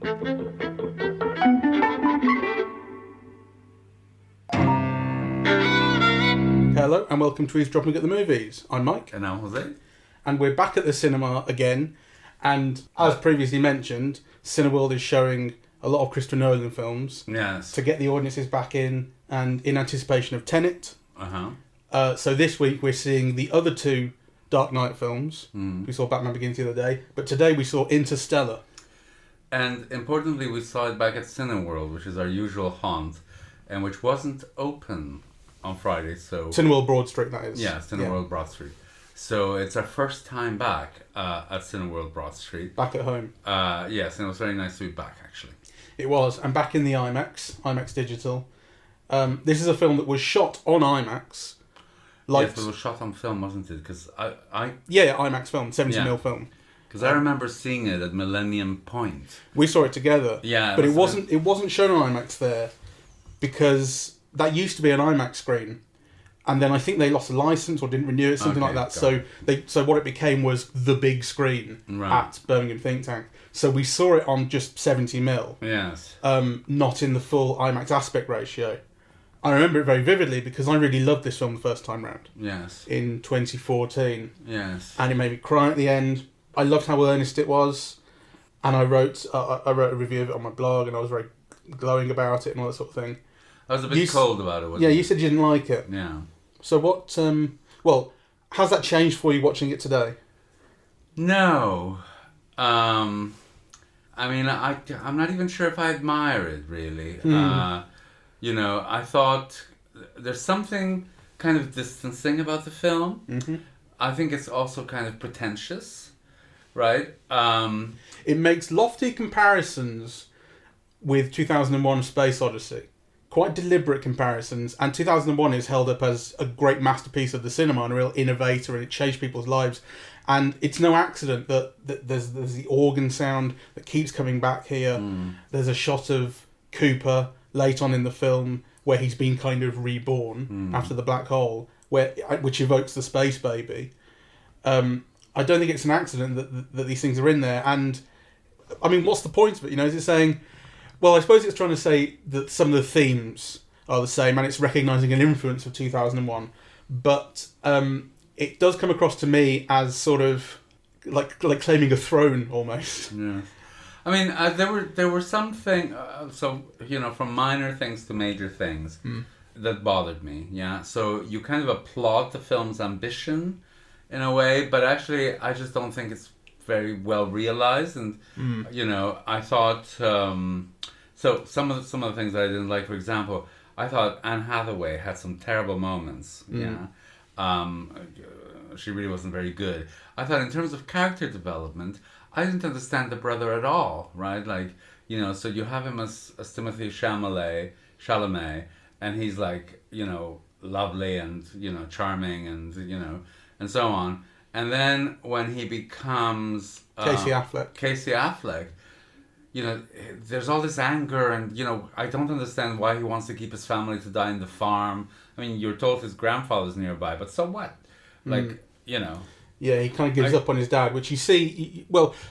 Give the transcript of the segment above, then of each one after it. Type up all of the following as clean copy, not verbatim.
Hello and welcome to Eavesdropping at the Movies. I'm Mike. And I'm José. And we're back at the cinema again. And as previously mentioned, Cineworld is showing a lot of Christopher Nolan films. Yes. To get the audiences back in and in anticipation of Tenet. Uh-huh. So this week we're seeing the other two Dark Knight films. We saw Batman Begins the other day. But today we saw Interstellar. And importantly, we saw it back at Cineworld, which is our usual haunt, and which wasn't open on Friday, so... Cineworld Broad Street, that is. Yeah, Cineworld Broad Street. So it's our first time back at Cineworld Broad Street. Back at home. Yes, and it was very nice to be back, actually. It was, and back in the IMAX Digital. This is a film that was shot on IMAX. Yes, but it was shot on film, wasn't it? Because Yeah, IMAX film, 70mm film. Because I remember seeing it at Millennium Point. We saw it together. Yeah. But it wasn't shown on IMAX there because that used to be an IMAX screen. And then I think they lost a license or didn't renew it, something like that. So what it became was the big screen at Birmingham Think Tank. So we saw it on just 70mm. Yes. Not in the full IMAX aspect ratio. I remember it very vividly because I really loved this film the first time round. Yes. In 2014. Yes. And it made me cry at the end. I loved how earnest it was. And I wrote a review of it on my blog and I was very glowing about it and all that sort of thing. I was a bit cold about it, wasn't Yeah, it? you said you didn't like it. Yeah. So what, how's that changed for you watching it today? No. I mean, I'm not even sure if I admire it, really. I thought there's something kind of distancing about the film. Mm-hmm. I think it's also kind of pretentious, right? It makes lofty comparisons with 2001: Space Odyssey. Quite deliberate comparisons, and 2001 is held up as a great masterpiece of the cinema and a real innovator, and it changed people's lives. And it's no accident that there's the organ sound that keeps coming back here. There's a shot of Cooper late on in the film where he's been kind of reborn after the black hole, which evokes the space baby. I don't think it's an accident that these things are in there. And I mean, what's the point of it? Is it saying? Well, I suppose it's trying to say that some of the themes are the same and it's recognising an influence of 2001. But it does come across to me as sort of like claiming a throne almost. Yeah. I mean, there were some things, from minor things to major things that bothered me, yeah? So you kind of applaud the film's ambition in a way, but actually I just don't think it's very well realized, and I thought so some of the things that I didn't like, for example, I thought Anne Hathaway had some terrible moments. She really wasn't very good. I thought in terms of character development, I didn't understand the brother at all, right? So you have him as Timothée Chalamet, and he's lovely and charming and so on. And then when he becomes Casey Affleck, there's all this anger, and I don't understand why he wants to keep his family to die in the farm. I mean, you're told his grandfather's nearby, but so what? Yeah, he kind of gives up on his dad, which you see.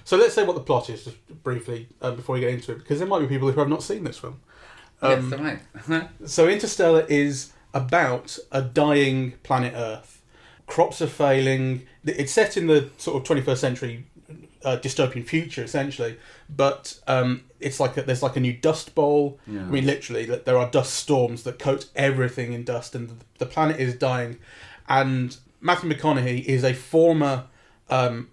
So let's say what the plot is just briefly before we get into it, because there might be people who have not seen this film. Yes, they might. So Interstellar is about a dying planet Earth. Crops are failing. It's set in the sort of 21st century dystopian future, essentially, but it's there's a new dust bowl. Yeah. I mean, literally, there are dust storms that coat everything in dust, and the planet is dying. And Matthew McConaughey is a former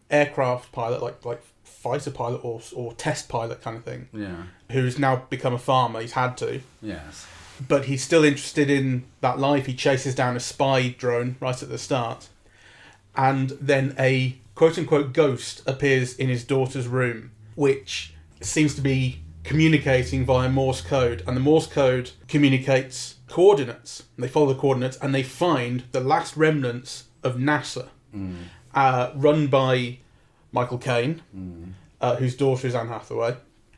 aircraft pilot, like fighter pilot or test pilot kind of thing. Yeah. Who's now become a farmer. He's had to. Yes. But he's still interested in that life. He chases down a spy drone right at the start. And then a quote-unquote ghost appears in his daughter's room, which seems to be communicating via Morse code. And the Morse code communicates coordinates. And they follow the coordinates and they find the last remnants of NASA, run by Michael Caine, whose daughter is Anne Hathaway.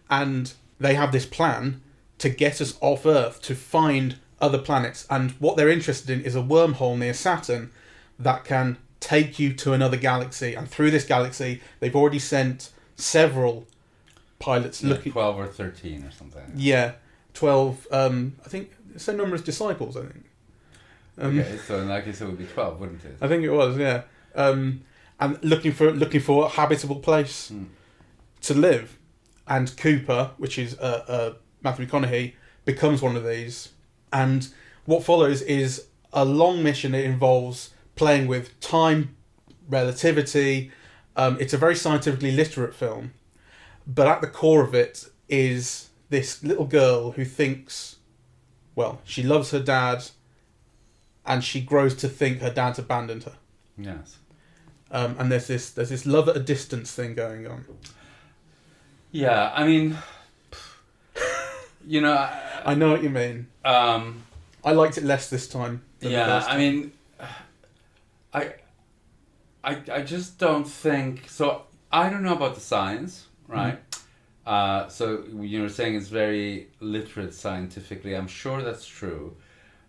And they have this plan to get us off Earth, to find other planets. And what they're interested in is a wormhole near Saturn that can take you to another galaxy. And through this galaxy, they've already sent several pilots Yeah, looking... 12 or 13 or something. Yeah, 12, I think, same number as disciples, I think. Okay, so in that case it would be 12, wouldn't it? I think it was, yeah. And looking for a habitable place to live. And Cooper, which is Matthew McConaughey, becomes one of these. And what follows is a long mission that involves playing with time, relativity. It's a very scientifically literate film. But at the core of it is this little girl who thinks, well, she loves her dad, and she grows to think her dad's abandoned her. Yes. And there's this love at a distance thing going on. Yeah, I mean, you know... I know what you mean. I liked it less this time than the first time. I mean, I just don't think... So, I don't know about the science, right? So, you're saying it's very literate scientifically. I'm sure that's true.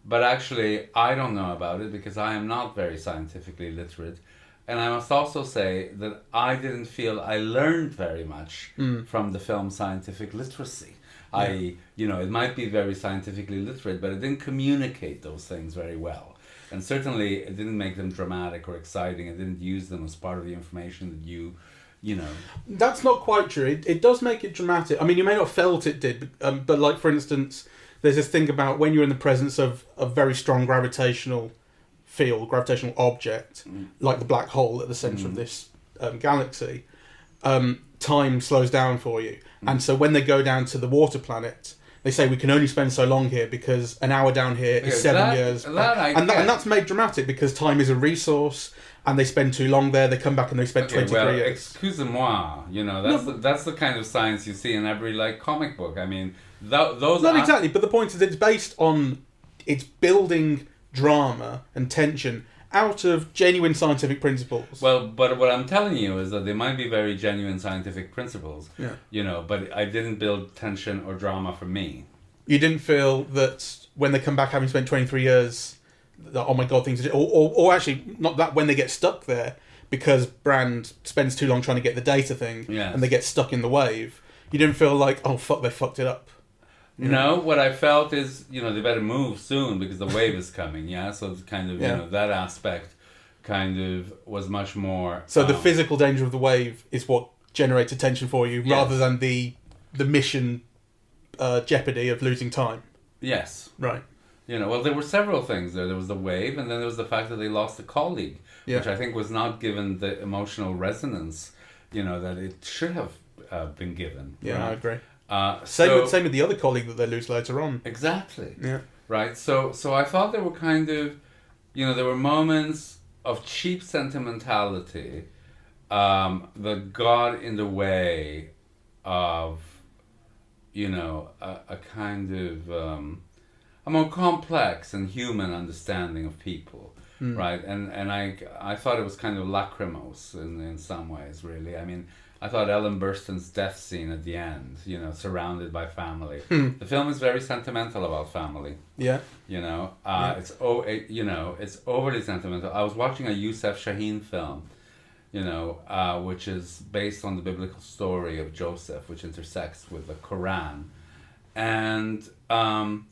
But actually, I don't know about it because I am not very scientifically literate. And I must also say that I didn't feel I learned very much from the film Scientific Literacy. Yeah. It might be very scientifically literate, but it didn't communicate those things very well. And certainly, it didn't make them dramatic or exciting. It didn't use them as part of the information that you know. That's not quite true. It does make it dramatic. I mean, you may not have felt it did, but like, for instance, there's this thing about when you're in the presence of a very strong gravitational field, gravitational object, like the black hole at the centre of this galaxy, time slows down for you. And so when they go down to the water planet, they say we can only spend so long here because an hour down here is 7 years. And that's made dramatic because time is a resource, and they spend too long there. They come back and they spend 23 years. Excuse-moi, that's the kind of science you see in every comic book. I mean, those not exactly, but the point is it's based on it's building drama and tension out of genuine scientific principles. Well, but what I'm telling you is that they might be very genuine scientific principles. Yeah. But I didn't build tension or drama for me. You didn't feel that when they come back having spent 23 years, that, oh my god, things are... Or actually, not that, when they get stuck there, because Brand spends too long trying to get the data thing, and they get stuck in the wave, you didn't feel like, oh fuck, they fucked it up. No, what I felt is, they better move soon because the wave is coming, yeah? So it's kind of, that aspect kind of was much more... So the physical danger of the wave is what generated tension for you, rather than the mission jeopardy of losing time. Yes. Right. Well, there were several things there. There was the wave, and then there was the fact that they lost a colleague, which I think was not given the emotional resonance, that it should have been given. Yeah, right? I agree. Same with the other colleague that they lose later on. Exactly. Yeah. Right. So I thought there were kind of, there were moments of cheap sentimentality that got in the way of, a kind of a more complex and human understanding of people. Right. And I thought it was kind of lachrymose in some ways, really. I mean, I thought Ellen Burstyn's death scene at the end, surrounded by family. The film is very sentimental about family. Yeah. It's overly sentimental. I was watching a Youssef Chahine film, which is based on the biblical story of Joseph, which intersects with the Quran. And, kind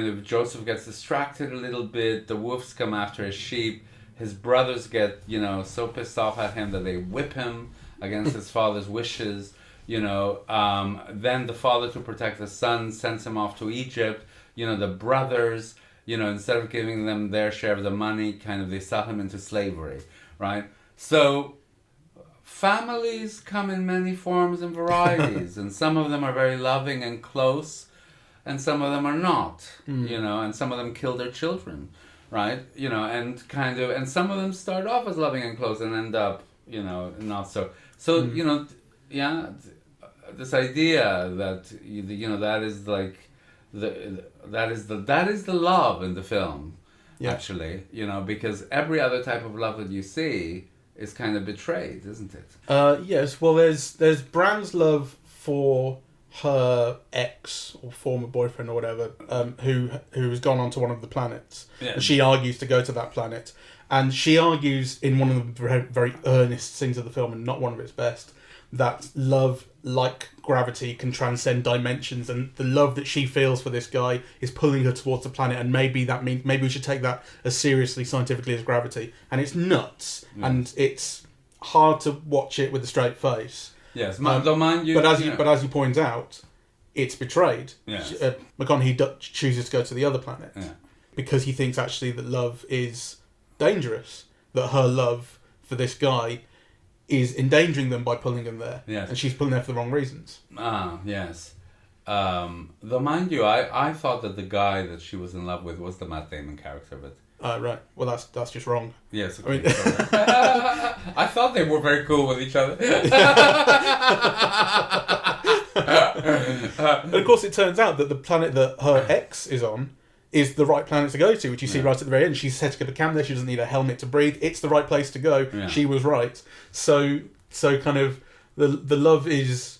of Joseph gets distracted a little bit. The wolves come after his sheep. His brothers get, so pissed off at him that they whip him against his father's wishes. Then the father, to protect the son, sends him off to Egypt. The brothers, instead of giving them their share of the money, kind of they sell him into slavery, right? So families come in many forms and varieties, and some of them are very loving and close, and some of them are not, and some of them kill their children, right? And and some of them start off as loving and close and end up, not so. So, this idea that, that is like, that is the love in the film, actually, because every other type of love that you see is kind of betrayed, isn't it? Yes, well, there's Brand's love for her ex or former boyfriend or whatever, who has gone on to one of the planets. Yeah. And she argues to go to that planet. And she argues in one of the very, very earnest scenes of the film, and not one of its best, that love, like gravity, can transcend dimensions, and the love that she feels for this guy is pulling her towards the planet, and maybe we should take that as seriously scientifically as gravity. And it's nuts, and it's hard to watch it with a straight face. Yes, though mind you, but as you point out, it's betrayed. Yes. McConaughey chooses to go to the other planet because he thinks actually that love is dangerous, that her love for this guy is endangering them by pulling them there. Yes. And she's pulling there for the wrong reasons. Ah, yes. Though mind you, I thought that the guy that she was in love with was the Matt Damon character, but... Right. Well, that's just wrong. Yes, okay, I mean... sorry. I thought they were very cool with each other. And of course, it turns out that the planet that her ex is on is the right planet to go to, which you see right at the very end. She's set to go to camp there. She doesn't need a helmet to breathe. It's the right place to go. Yeah. She was right. So kind of the love is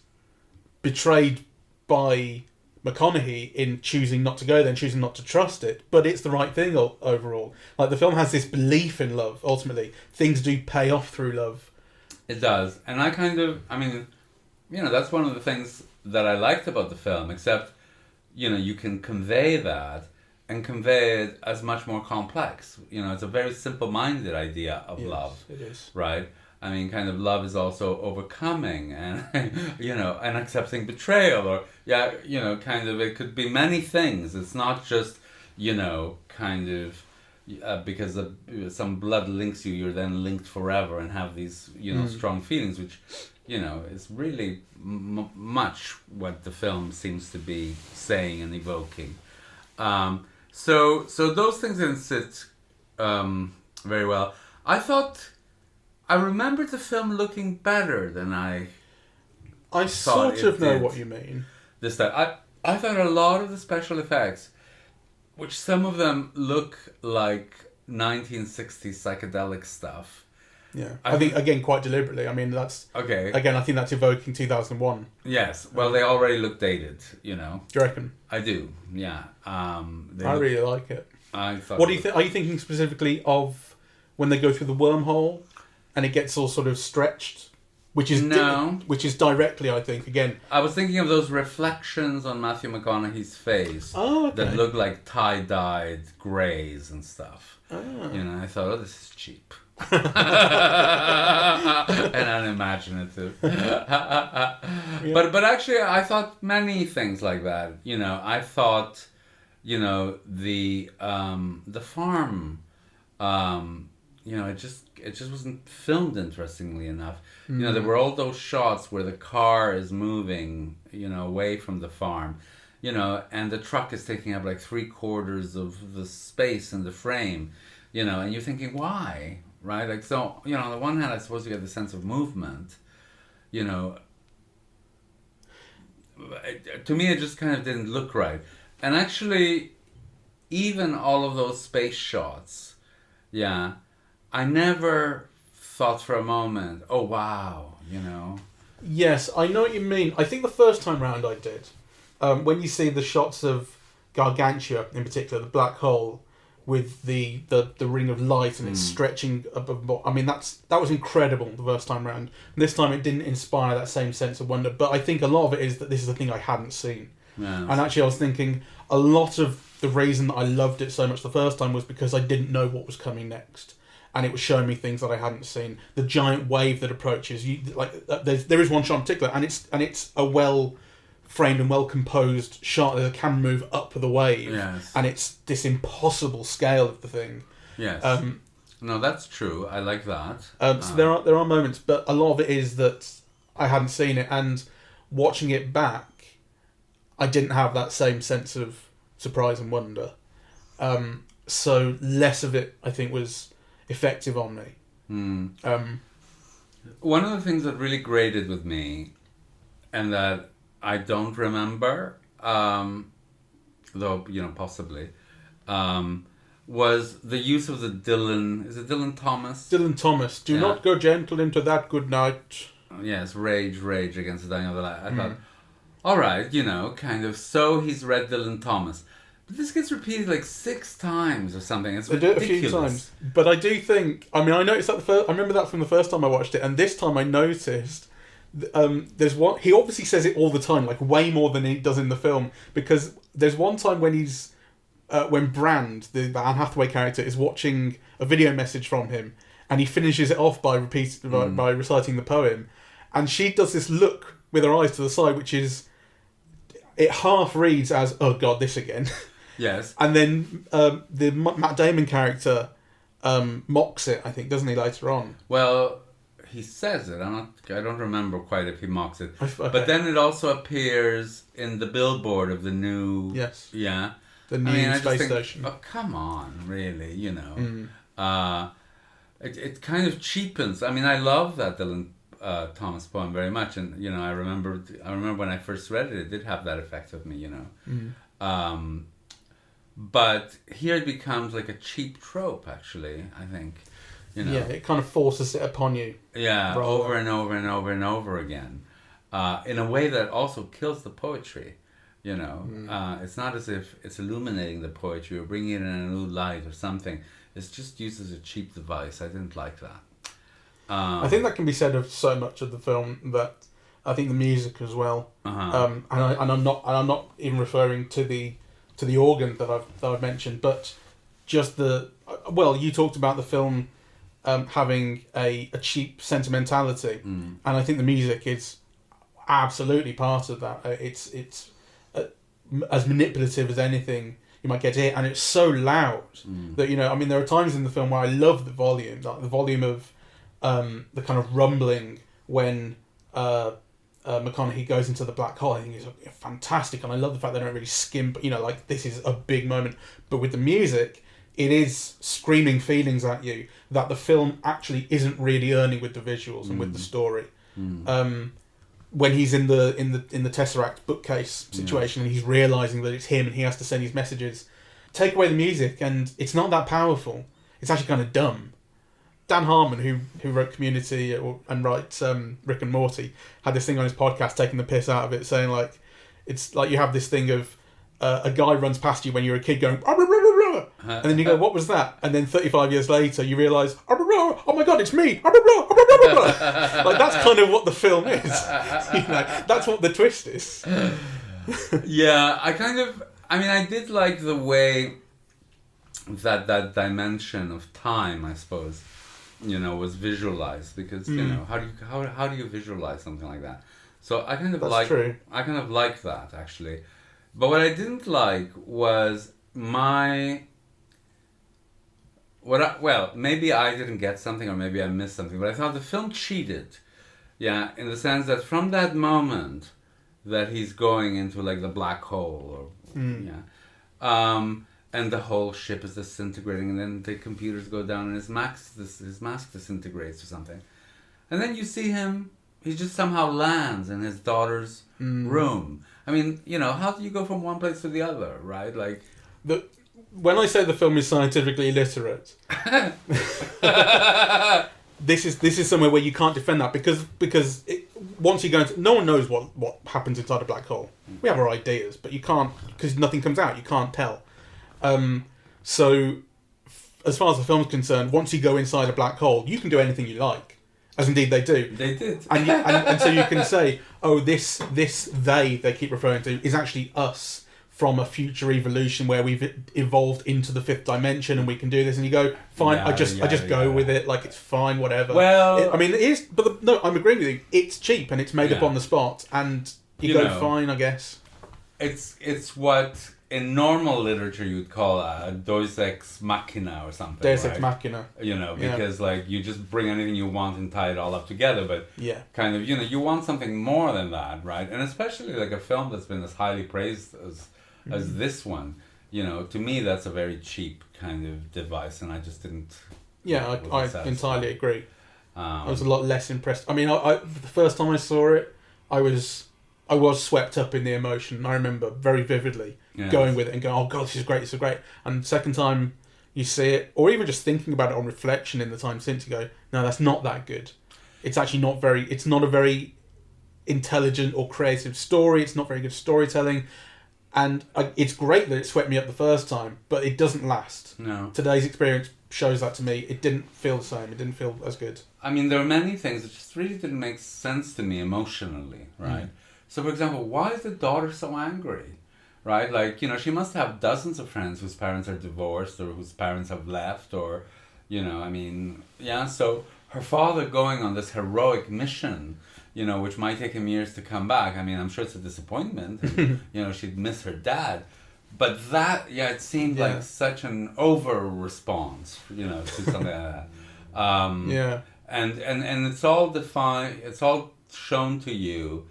betrayed by McConaughey in choosing not to go there and choosing not to trust it. But it's the right thing overall. Like, the film has this belief in love, ultimately. Things do pay off through love. It does. And that's one of the things that I liked about the film, except, you can convey that and convey it as much more complex. It's a very simple-minded idea of love. It is. Right? I mean, kind of love is also overcoming and, and accepting betrayal, or, kind of, it could be many things. It's not just, kind of, because some blood links you, you're then linked forever and have these, strong feelings, which, is really much what the film seems to be saying and evoking. So those things didn't sit very well. I remembered the film looking better than I sort of know what you mean. This time, I thought a lot of the special effects, which some of them look like 1960s psychedelic stuff. Yeah, I think again quite deliberately. I mean, that's okay. Again, I think that's evoking 2001. Yes, well, they already look dated. Do you reckon? I do. Yeah. I really like it. I thought. What do you think? Are you thinking specifically of when they go through the wormhole and it gets all sort of stretched? Which is directly, I think, again. I was thinking of those reflections on Matthew McConaughey's face that look like tie-dyed greys and stuff. I thought, this is cheap. And unimaginative. But actually, I thought many things like that. I thought, the farm, it just wasn't filmed interestingly enough. There were all those shots where the car is moving, away from the farm, and the truck is taking up like 3/4 of the space in the frame, and you're thinking, why? Right? Like, so, on the one hand, I suppose you get the sense of movement, to me, it just kind of didn't look right. And actually, even all of those space shots, I never thought for a moment, oh, wow, Yes, I know what you mean. I think the first time round I did. When you see the shots of Gargantua, in particular, the black hole, with the ring of light and it's stretching above. I mean, that was incredible the first time round. And this time it didn't inspire that same sense of wonder. But I think a lot of it is that this is a thing I hadn't seen. Yeah. And actually I was thinking a lot of the reason that I loved it so much the first time was because I didn't know what was coming next. And it was showing me things that I hadn't seen. The giant wave that approaches. There is one shot in particular, and it's a well framed and well composed shot. There's a camera move up the wave, and it's this impossible scale of the thing. Yes. No, that's true. I like that. So there are moments, but a lot of it is that I hadn't seen it, and watching it back, I didn't have that same sense of surprise and wonder. So less of it, I think, was effective on me. One of the things that really grated with me, and that I don't remember, though possibly, was the use of the Dylan. Is it Dylan Thomas? Dylan Thomas. Do not go gentle into that good night. Yes, rage against the dying of the light. I thought, all right, kind of. So he's read Dylan Thomas. But this gets repeated like 6 times or something. It's ridiculous. They do it a few times. But I do think... I mean, I noticed that I remember that from the first time I watched it. And this time I noticed there's one. He obviously says it all the time, like way more than he does in the film. Because there's one time when when Brand, the Anne Hathaway character, is watching a video message from him, and he finishes it off by by reciting the poem, and she does this look with her eyes to the side, which is, it half reads as, "Oh God, this again." Yes. And then the Matt Damon character mocks it, I think, doesn't he, later on? Well, he says it. I don't remember quite if he mocks it. Okay. But then it also appears in the billboard of the new... Yes. Yeah. The new space think, station. Oh, come on, really, It kind of cheapens. I mean, I love that Dylan Thomas poem very much, and I remember when I first read it, it did have that effect of me, but here it becomes like a cheap trope, actually, I think. Yeah, it kind of forces it upon you. Yeah, over and over and over and over again, in a way that also kills the poetry. It's not as if it's illuminating the poetry or bringing it in a new light or something. It's just used as a cheap device. I didn't like that. I think that can be said of so much of the film, that I think the music as well. And I'm not even referring to the organ that I've mentioned, but just you talked about the film having a cheap sentimentality, and I think the music is absolutely part of that. It's as manipulative as anything you might get to hear, and it's so loud that there are times in the film where I love the volume, like the volume of the kind of rumbling when McConaughey goes into the black hole. I think is fantastic, and I love the fact they don't really skim. Like, this is a big moment, but with the music, it is screaming feelings at you that the film actually isn't really earning with the visuals and with the story. When he's in the Tesseract bookcase situation, and he's realizing that it's him and he has to send his messages, take away the music and it's not that powerful. It's actually kind of dumb. Dan Harmon, who wrote Community and writes Rick and Morty, had this thing on his podcast taking the piss out of it, saying like, it's like you have this thing of a guy runs past you when you're a kid going, "Ah, blah, blah, blah, blah," and then you go, "What was that?" And then 35 years later you realise, "Ah, blah, blah, oh my God, it's me!" Ah, blah, blah, ah, blah, blah, blah. Like, that's kind of what the film is. That's what the twist is. Yeah, I did like the way that dimension of time, I suppose, was visualized, because how do you visualize something like that? So I kind of like that, actually. But what I didn't like was maybe I didn't get something, or maybe I missed something, but I thought the film cheated. Yeah, in the sense that from that moment that he's going into like the black hole, and the whole ship is disintegrating, and then the computers go down, and his mask disintegrates or something. And then you see him, he just somehow lands in his daughter's room. I mean, how do you go from one place to the other, right? Like, when I say the film is scientifically illiterate, this is somewhere where you can't defend that, because once you go into, no one knows what happens inside a black hole. We have our ideas, but you can't, because nothing comes out. You can't tell. So, as far as the film's concerned, once you go inside a black hole, you can do anything you like, as indeed they do. They did, and so you can say, "Oh, this they keep referring to is actually us from a future evolution where we've evolved into the fifth dimension, and we can do this." And you go, "Fine, I just go with it, like it's fine, whatever." Well, it is, but no, I'm agreeing with you. It's cheap and it's made up on the spot, and you go, "Fine, I guess." It's what in normal literature you'd call a Deus Ex Machina or something. Deus Ex Machina. Because like you just bring anything you want and tie it all up together, but kind of, you want something more than that, right? And especially like a film that's been as highly praised as this one, to me that's a very cheap kind of device, and I just didn't. Yeah, I entirely agree. I was a lot less impressed. I mean, the first time I saw it, I was swept up in the emotion. I remember very vividly going with it and going, "Oh God, this is great, this is great." And the second time you see it, or even just thinking about it on reflection in the time since, you go, "No, that's not that good. It's actually not it's not a very intelligent or creative story. It's not very good storytelling." And it's great that it swept me up the first time, but it doesn't last. No. Today's experience shows that to me, it didn't feel the same. It didn't feel as good. I mean, there are many things that just really didn't make sense to me emotionally, right? So, for example, why is the daughter so angry, right? Like, she must have dozens of friends whose parents are divorced or whose parents have left or, so her father going on this heroic mission, which might take him years to come back. I mean, I'm sure it's a disappointment. And, she'd miss her dad. But that, it seemed like such an over-response, to something like that. And it's all defined, it's all shown to you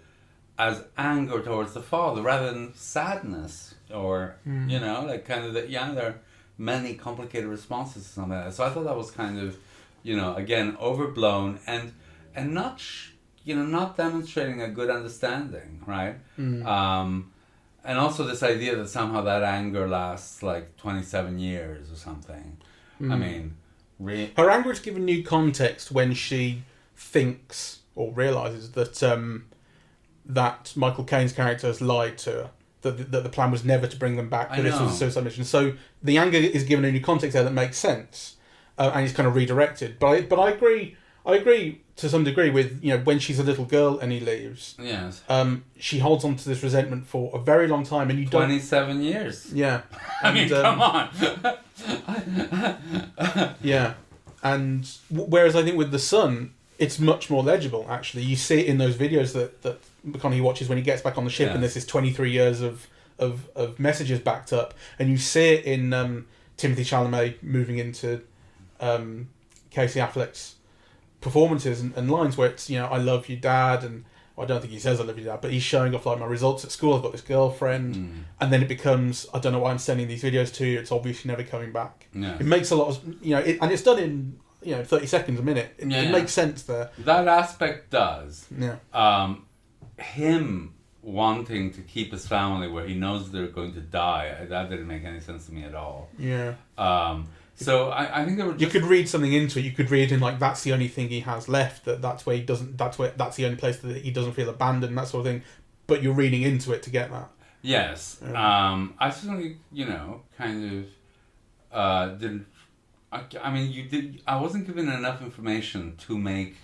as anger towards the father rather than sadness or, like kind of there are many complicated responses to something like that. So I thought that was kind of, again, overblown and not, not demonstrating a good understanding, right? And also this idea that somehow that anger lasts like 27 years or something. I mean... Her anger is given new context when she thinks or realises that that Michael Caine's character has lied to her, that the plan was never to bring them back, that this was a suicide mission. So the anger is given a new context there that makes sense, and it's kind of redirected. But I agree to some degree with when she's a little girl and he leaves. Yes. She holds on to this resentment for a very long time, and you 27 years. Yeah. I mean, come on. Yeah, and whereas I think with the son, it's much more legible. Actually, you see it in those videos that McConaughey watches when he gets back on the ship, and there's this 23 years of messages backed up, and you see it in Timothée Chalamet moving into Casey Affleck's performances and lines where it's I love you, Dad, and I don't think he says I love you, Dad, but he's showing off like my results at school. I've got this girlfriend, and then it becomes I don't know why I'm sending these videos to you. It's obviously never coming back. Yeah. It makes a lot of and it's done in 30 seconds a minute. It makes sense there. That aspect does. Yeah. Him wanting to keep his family where he knows they're going to die, that didn't make any sense to me at all. Yeah. So I think there were. You could read something into it. You could read in like that's the only thing he has left. that's where he doesn't. That's the only place that he doesn't feel abandoned. That sort of thing. But you're reading into it to get that. Yes. I certainly kind of didn't. I mean, you did. I wasn't given enough information to make.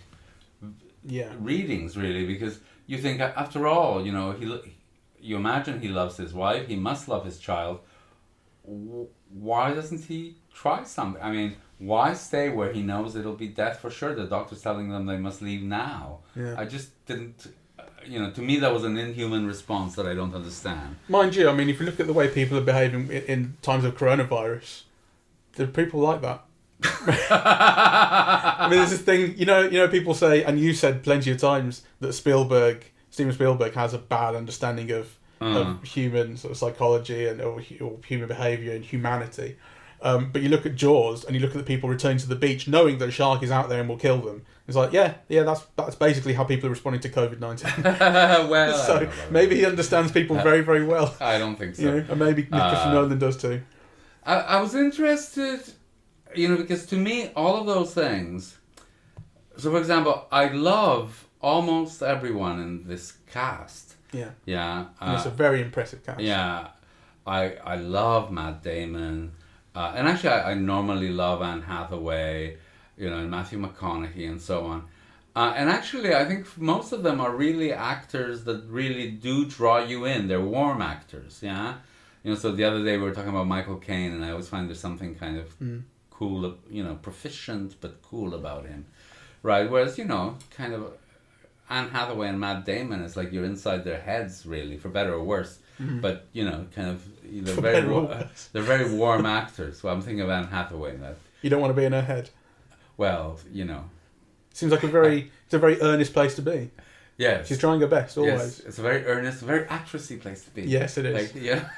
Readings really, because you think after all, you imagine he loves his wife. He must love his child. Why doesn't he try something? I mean, why stay where he knows it'll be death for sure? The doctor's telling them they must leave now. Yeah. I just didn't... to me that was an inhuman response that I don't understand. Mind you, I mean, if you look at the way people are behaving in times of coronavirus, there are people like that. I mean, there's this thing, people say, and you said plenty of times, that Steven Spielberg has a bad understanding of human sort of psychology or human behaviour and humanity. But you look at Jaws and you look at the people returning to the beach knowing that a shark is out there and will kill them. It's like, that's basically how people are responding to COVID-19. Well, so maybe he understands people very, very well. I don't think so. And maybe Christopher Nolan does too. I was interested, because to me, all of those things... So, for example, I love almost everyone in this cast. Yeah. Yeah. And it's a very impressive cast. Yeah. I love Matt Damon. And actually, I normally love Anne Hathaway, and Matthew McConaughey and so on. And actually, I think most of them are really actors that really do draw you in. They're warm actors, yeah? So the other day we were talking about Michael Caine, and I always find there's something kind of cool, proficient but cool about him, right? Whereas, kind of Anne Hathaway and Matt Damon is like you're inside their heads, really, for better or worse. Mm-hmm. But kind of they're very warm actors. So I'm thinking of Anne Hathaway. That you don't want to be in her head. Well, seems like it's a very earnest place to be. Yes, she's trying her best always. Yes, it's a very earnest, very actressy place to be. Yes, it is. Like, yeah.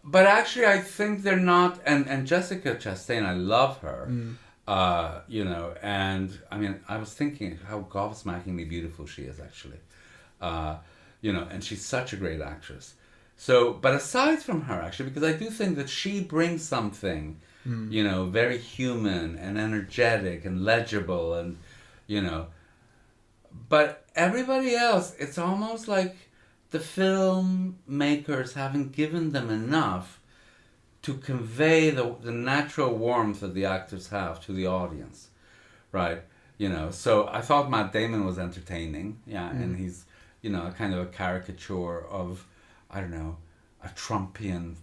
But actually, I think they're not. And Jessica Chastain, I love her. And I mean, I was thinking how gobsmackingly beautiful she is, actually. And she's such a great actress. So, but aside from her, actually, because I do think that she brings something, very human and energetic and legible but everybody else, it's almost like the filmmakers haven't given them enough to convey the natural warmth that the actors have to the audience, right? You know, so I thought Matt Damon was entertaining, and he's, you know, kind of a caricature of, I don't know, a Trumpian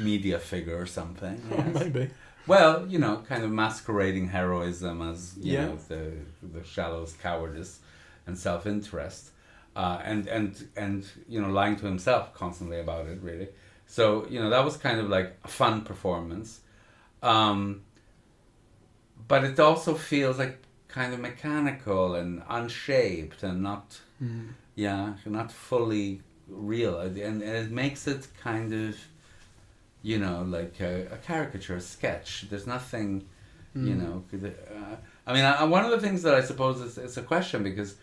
media figure or something. Oh, maybe. Well, you know, kind of masquerading heroism as, you know, the shallowest cowardice and self-interest, and you know, lying to himself constantly about it, really. So, you know, that was kind of like a fun performance. But it also feels like kind of mechanical and unshaped and not, not fully real. And it makes it kind of, you know, like a caricature, a sketch. There's nothing, you know. I mean, one of the things that I suppose is a question, because,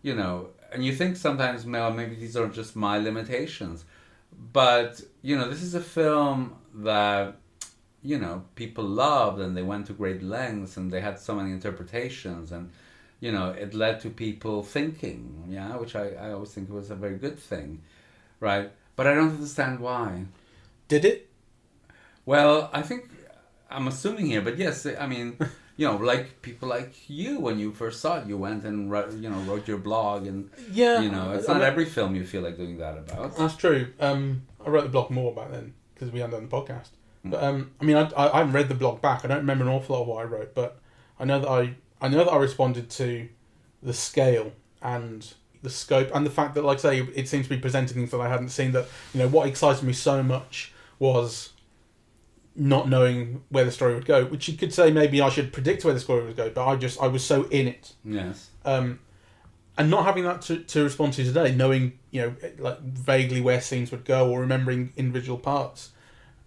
you know, and you think sometimes, well, maybe these are just my limitations. But, you know, this is a film that, you know, people loved, and they went to great lengths, and they had so many interpretations, and, you know, it led to people thinking, which I always think was a very good thing, right? But I don't understand why. Did it? Well, I think, I'm assuming here, but yes, I mean, you know, like people like you, when you first saw it, you went and wrote your blog, and you know, it's not every film you feel like doing that about. That's true. I wrote the blog more back then because we hadn't done the podcast. But I mean, I haven't read the blog back. I don't remember an awful lot of what I wrote, but I know that I responded to the scale and the scope and the fact that, like I say, it seems to be presenting things that I hadn't seen. That, you know, what excited me so much was not knowing where the story would go, which you could say maybe I should predict where the story would go, but I was so in it. Yes. And not having that to respond to today, knowing, you know, like vaguely where scenes would go or remembering individual parts.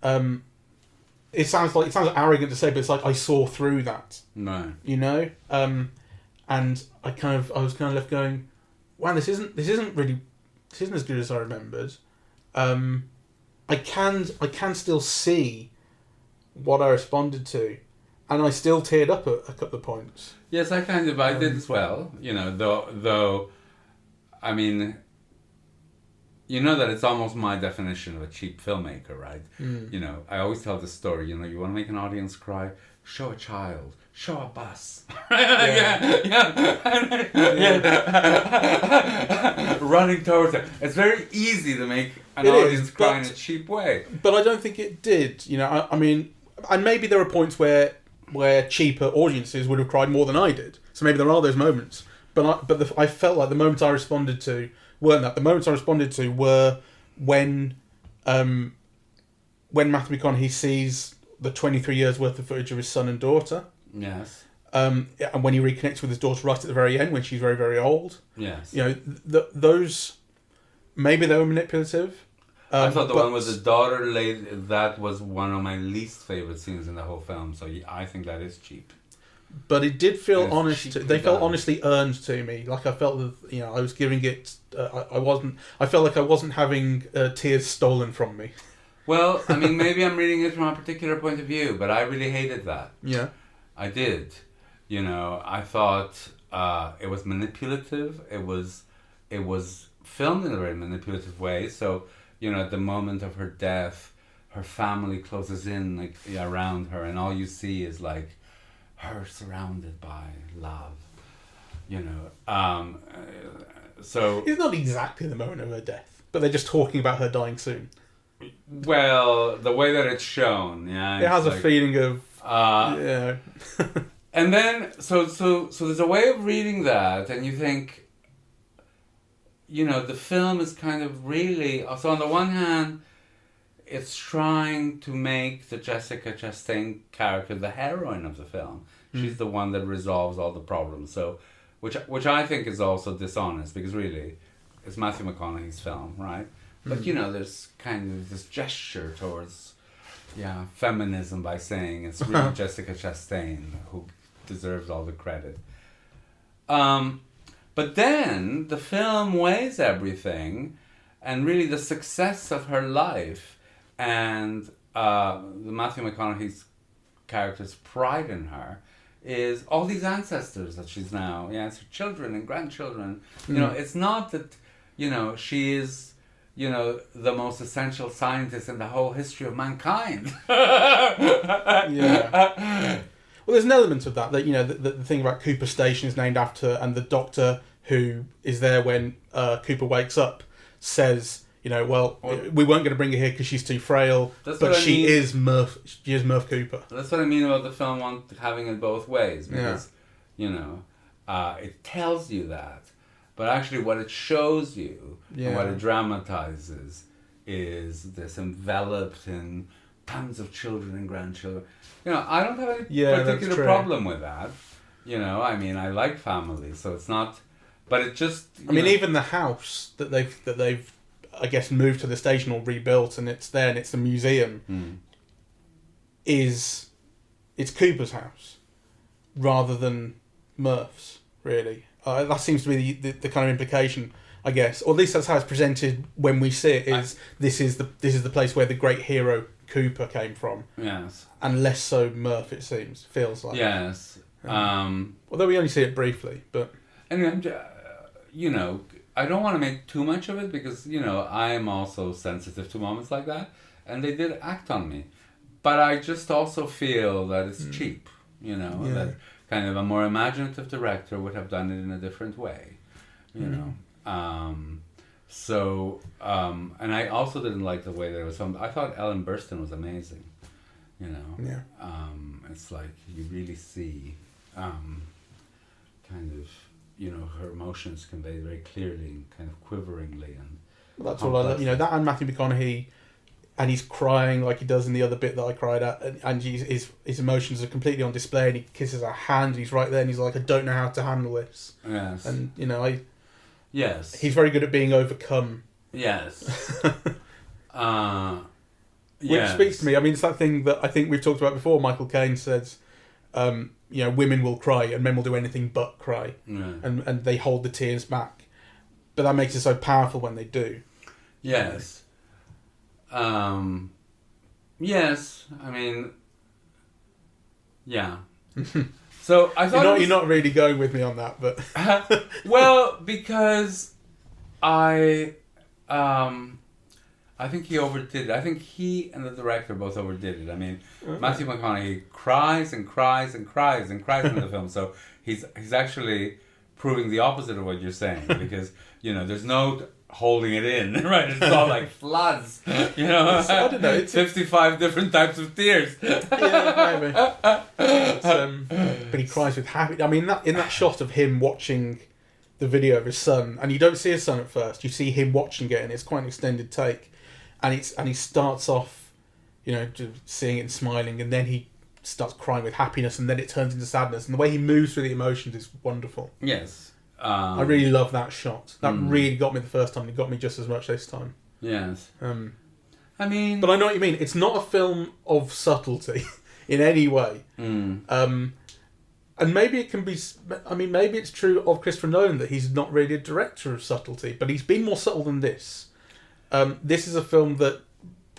It sounds arrogant to say, but it's like I saw through that. No. You know? And I was kind of left going, wow, this isn't as good as I remembered. I can still see what I responded to, and I still teared up at a couple of points. Yes, I did as well. You know, though, I mean, you know that it's almost my definition of a cheap filmmaker, right? You know, I always tell this story. You know, you want to make an audience cry, show a child, show a bus, running towards it. It's very easy to make an audience cry in a cheap way. But I don't think it did. You know, I mean, and maybe there are points where cheaper audiences would have cried more than I did. So maybe there are those moments. But I felt like the moments I responded to weren't that. The moments I responded to were when Matthew McConaughey sees the 23 years worth of footage of his son and daughter. Yes. And when he reconnects with his daughter right at the very end, when she's very, very old. Yes. You know, those, maybe they were manipulative. I thought the one with the daughter, that was one of my least favourite scenes in the whole film, so I think that is cheap. But it did feel honest. They felt honestly earned to me. Like I felt that, you know, I was giving it. I felt like I wasn't having tears stolen from me. Well, I mean, maybe I'm reading it from a particular point of view, but I really hated that. Yeah, I did. You know, I thought it was manipulative. It was filmed in a very manipulative way. So, you know, at the moment of her death, her family closes in like around her, and all you see is like her surrounded by love. You know, so it's not exactly the moment of her death, but they're just talking about her dying soon. Well, the way that it's shown, it has like, a feeling of yeah. And then so there's a way of reading that, and you think, you know, the film is kind of really, so on the one hand, it's trying to make the Jessica Chastain character the heroine of the film. She's the one that resolves all the problems. So, which I think is also dishonest, because really, it's Matthew McConaughey's film, right? But you know, there's kind of this gesture towards, feminism by saying it's really Jessica Chastain who deserves all the credit. But then the film weighs everything, and really the success of her life and the Matthew McConaughey's character's pride in her is all these ancestors that she's now, it's her children and grandchildren. You know, it's not that, you know, she is the most essential scientist in the whole history of mankind. Yeah. Well, there's an element of that the thing about Cooper Station is named after, and the doctor who is there when Cooper wakes up says, well, we weren't going to bring her here because she's too frail, but she is Murph Cooper. That's what I mean about the film having it both ways, because, it tells you that, but actually what it shows you and what it dramatizes is this enveloped in tons of children and grandchildren. I don't have any particular problem with that. I like family, so it's not, but it just... even the house that they've I guess moved to the station or rebuilt, and it's there and it's the museum, it's Cooper's house rather than Murph's, really. That seems to be the kind of implication, I guess, or at least that's how it's presented when we see it. This is the place where the great hero Cooper came from. Yes, and less so Murph. It feels like. Yes. Although we only see it briefly, but anyway, I don't want to make too much of it because I am also sensitive to moments like that, and they did act on me. But I just also feel that it's cheap. That kind of a more imaginative director would have done it in a different way. And I also didn't like the way there was some. I thought Ellen Burstyn was amazing. It's like you really see, kind of, her emotions conveyed very clearly and kind of quiveringly, and that's all I love. That and Matthew McConaughey, and he's crying like he does in the other bit that I cried at, and his emotions are completely on display, and he kisses her hand, and he's right there, and he's like, I don't know how to handle this. Yes. And Yes. He's very good at being overcome. Yes. Which speaks to me. It's that thing that I think we've talked about before. Michael Caine says, women will cry and men will do anything but cry. And they hold the tears back. But that makes it so powerful when they do. Yes. Yes. Yeah. So I thought you're not really going with me on that, but well, because I think he overdid it. I think he and the director both overdid it. Matthew McConaughey cries and cries and cries and cries in the film, so he's actually proving the opposite of what you're saying, because there's no holding it in, right? It's all like floods, I don't know. It's 55 different types of tears. Yeah, maybe. But he cries with happy. In that shot of him watching the video of his son, and you don't see his son at first. You see him watching it, and it's quite an extended take, and he starts off, seeing it and smiling, and then he starts crying with happiness, and then it turns into sadness, and the way he moves through the emotions is wonderful. Yes. I really love that shot. That really got me the first time. It got me just as much this time. Yes. But I know what you mean. It's not a film of subtlety in any way. And maybe it can be... maybe it's true of Christopher Nolan that he's not really a director of subtlety, but he's been more subtle than this. This is a film that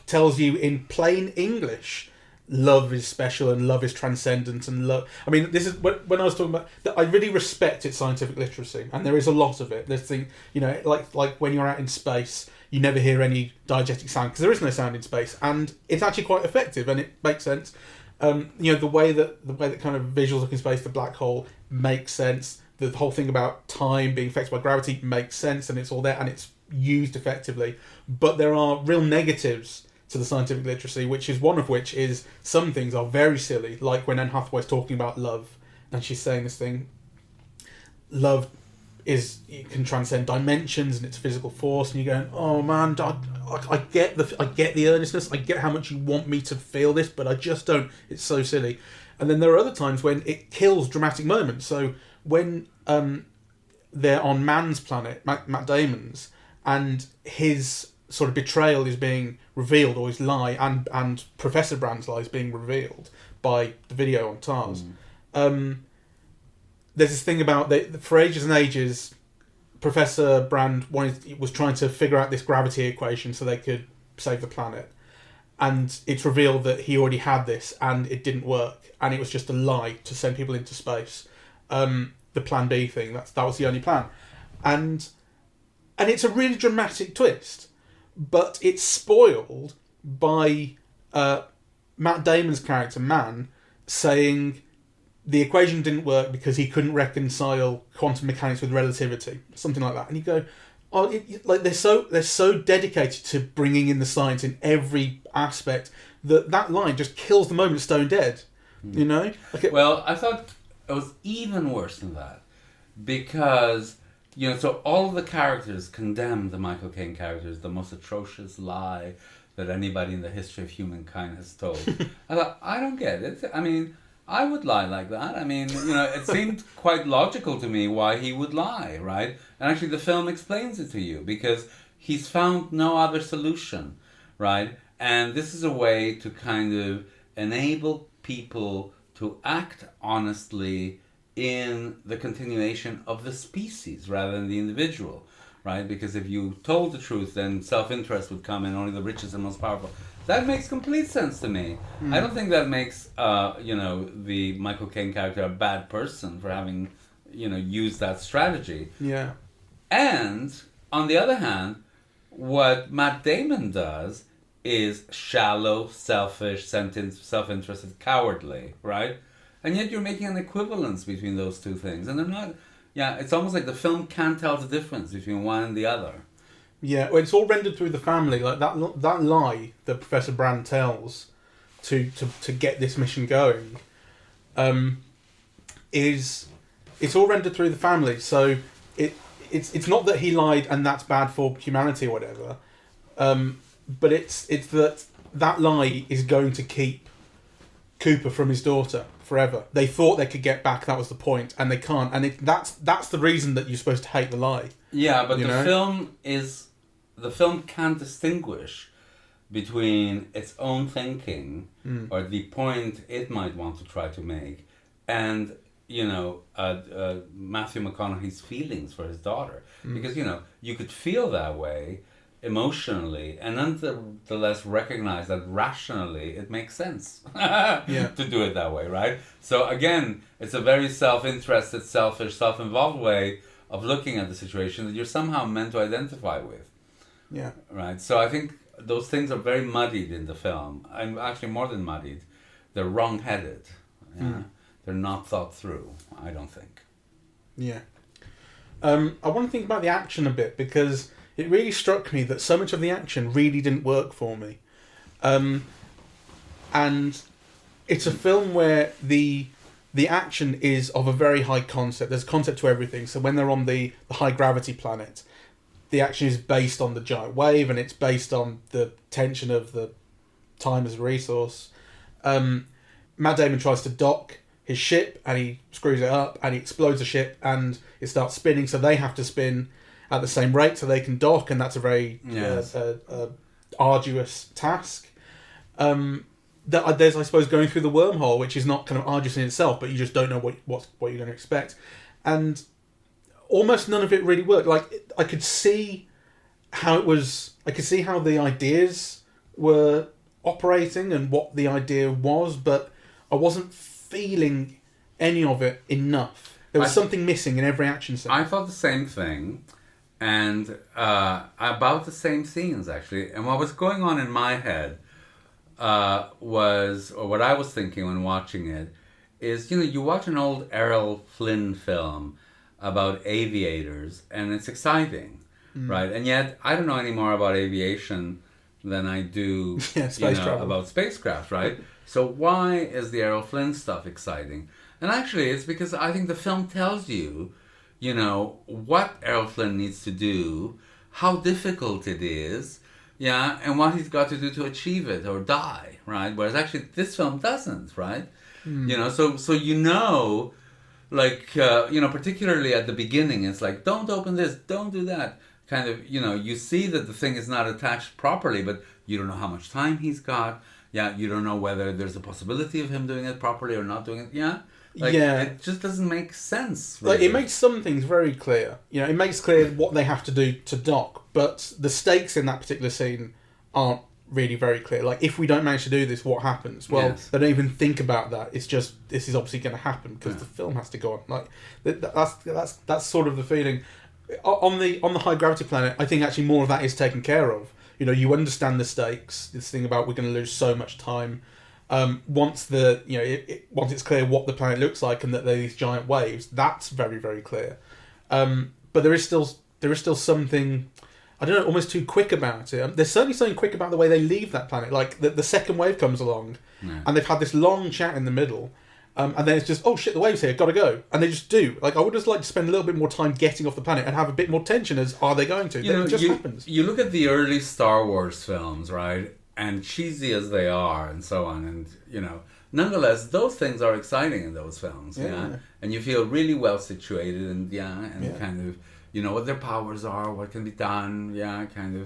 tells you in plain English, love is special and love is transcendent, and love... this is when I was talking about that, I really respect its scientific literacy, and there is a lot of it. There's thing, like when you're out in space, you never hear any diegetic sound because there is no sound in space, and it's actually quite effective, and it makes sense. The way that kind of visuals look in space, the black hole makes sense. The whole thing about time being affected by gravity makes sense, and it's all there, and it's used effectively. But there are real negatives to the scientific literacy, which is one of which is some things are very silly, like when Anne Hathaway's talking about love, and she's saying this thing, love it can transcend dimensions and it's physical force, and you're going, oh man, I get the earnestness, I get how much you want me to feel this, but I just don't. It's so silly. And then there are other times when it kills dramatic moments. So when they're on Man's planet, Matt Damon's, and his sort of betrayal is being revealed, or his lie, and Professor Brand's lie is being revealed by the video on TARS. There's this thing about for ages and ages, Professor Brand was trying to figure out this gravity equation so they could save the planet, and it's revealed that he already had this and it didn't work, and it was just a lie to send people into space. The Plan B thing, that was the only plan, and it's a really dramatic twist. but it's spoiled by Matt Damon's character, Man, saying the equation didn't work because he couldn't reconcile quantum mechanics with relativity, something like that. And you go, oh, like they're so dedicated to bringing in the science in every aspect that line just kills the moment stone dead. You know? Like well, I thought it was even worse than that because so all of the characters condemn the Michael Caine character as the most atrocious lie that anybody in the history of humankind has told. I thought, I don't get it. I mean, I would lie like that. I mean, it seemed quite logical to me why he would lie, right? And actually the film explains it to you because he's found no other solution, right? And this is a way to kind of enable people to act honestly in the continuation of the species rather than the individual, right? Because if you told the truth, then self-interest would come in, only the richest and most powerful. That makes complete sense to me. I don't think that makes, the Michael Caine character a bad person for having, used that strategy. Yeah. And, on the other hand, what Matt Damon does is shallow, selfish, self-interested, cowardly, right? And yet you're making an equivalence between those two things. And they're not... Yeah, it's almost like the film can't tell the difference between one and the other. Yeah, well, it's all rendered through the family. Like that lie that Professor Brand tells to get this mission going, it's all rendered through the family. So it's not that he lied and that's bad for humanity or whatever, but it's that lie is going to keep Cooper from his daughter forever. They thought they could get back, that was the point, and they can't. And that's the reason that you're supposed to hate the lie. Yeah, but the film can't distinguish between its own thinking or the point it might want to try to make and Matthew McConaughey's feelings for his daughter, because you could feel that way emotionally and nonetheless recognize that rationally it makes sense to do it that way, right? So again, it's a very self-interested, selfish, self-involved way of looking at the situation that you're somehow meant to identify with. Yeah. Right. So I think those things are very muddied in the film. I'm actually more than muddied. They're wrong-headed. Yeah. They're not thought through, I don't think. Yeah. I want to think about the action a bit because it really struck me that so much of the action really didn't work for me. And it's a film where the action is of a very high concept. There's concept to everything. So when they're on the high gravity planet, the action is based on the giant wave and it's based on the tension of the time as a resource. Matt Damon tries to dock his ship and he screws it up and he explodes the ship and it starts spinning, so they have to spin at the same rate so they can dock, and that's a very arduous task. There's, I suppose, going through the wormhole, which is not kind of arduous in itself, but you just don't know what you're going to expect. And almost none of it really worked. Like, I could see how it was... I could see how the ideas were operating and what the idea was, but I wasn't feeling any of it enough. There was something missing in every action scene. I thought the same thing, and about the same scenes, actually. And what was going on in my head was, or what I was thinking when watching it, is, you watch an old Errol Flynn film about aviators, and it's exciting, right? And yet, I don't know any more about aviation than I do about spacecraft, right? So why is the Errol Flynn stuff exciting? And actually, it's because I think the film tells you, what Errol Flynn needs to do, how difficult it is, and what he's got to do to achieve it or die, right? Whereas actually this film doesn't, right? So particularly at the beginning, it's like, don't open this, don't do that. Kind of, you see that the thing is not attached properly, but you don't know how much time he's got. Yeah, you don't know whether there's a possibility of him doing it properly or not doing it. Yeah. It just doesn't make sense. Really. Like, it makes some things very clear. It makes clear what they have to do to dock, but the stakes in that particular scene aren't really very clear. Like, if we don't manage to do this, what happens? Well, they don't even think about that. It's just, this is obviously going to happen because the film has to go on. Like, that's sort of the feeling. On the high gravity planet, I think actually more of that is taken care of You understand the stakes. This thing about we're going to lose so much time. Once once it's clear what the planet looks like and that there are these giant waves, that's very, very clear. But there is still something, I don't know, almost too quick about it. There's certainly something quick about the way they leave that planet. Like the second wave comes along, and they've had this long chat in the middle, and then it's just, oh shit, the wave's here, gotta go, and they just do. Like I would just like to spend a little bit more time getting off the planet and have a bit more tension as are they going to? It just happens. You look at the early Star Wars films, right? And cheesy as they are, and so on, and nonetheless, those things are exciting in those films, and you feel really well situated, and kind of, what their powers are, what can be done, kind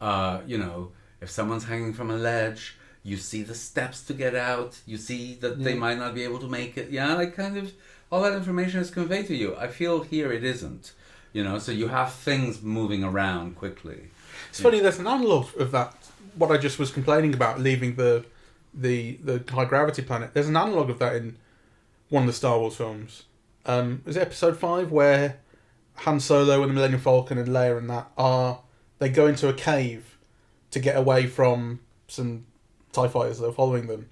of, if someone's hanging from a ledge, you see the steps to get out, you see that they might not be able to make it, like kind of, all that information is conveyed to you. I feel here it isn't, so you have things moving around quickly. It's funny, there's an analogue of that. What I just was complaining about, leaving the high gravity planet. There's an analogue of that in one of the Star Wars films. Is it Episode 5 where Han Solo and the Millennium Falcon and Leia and they go into a cave to get away from some TIE fighters that are following them,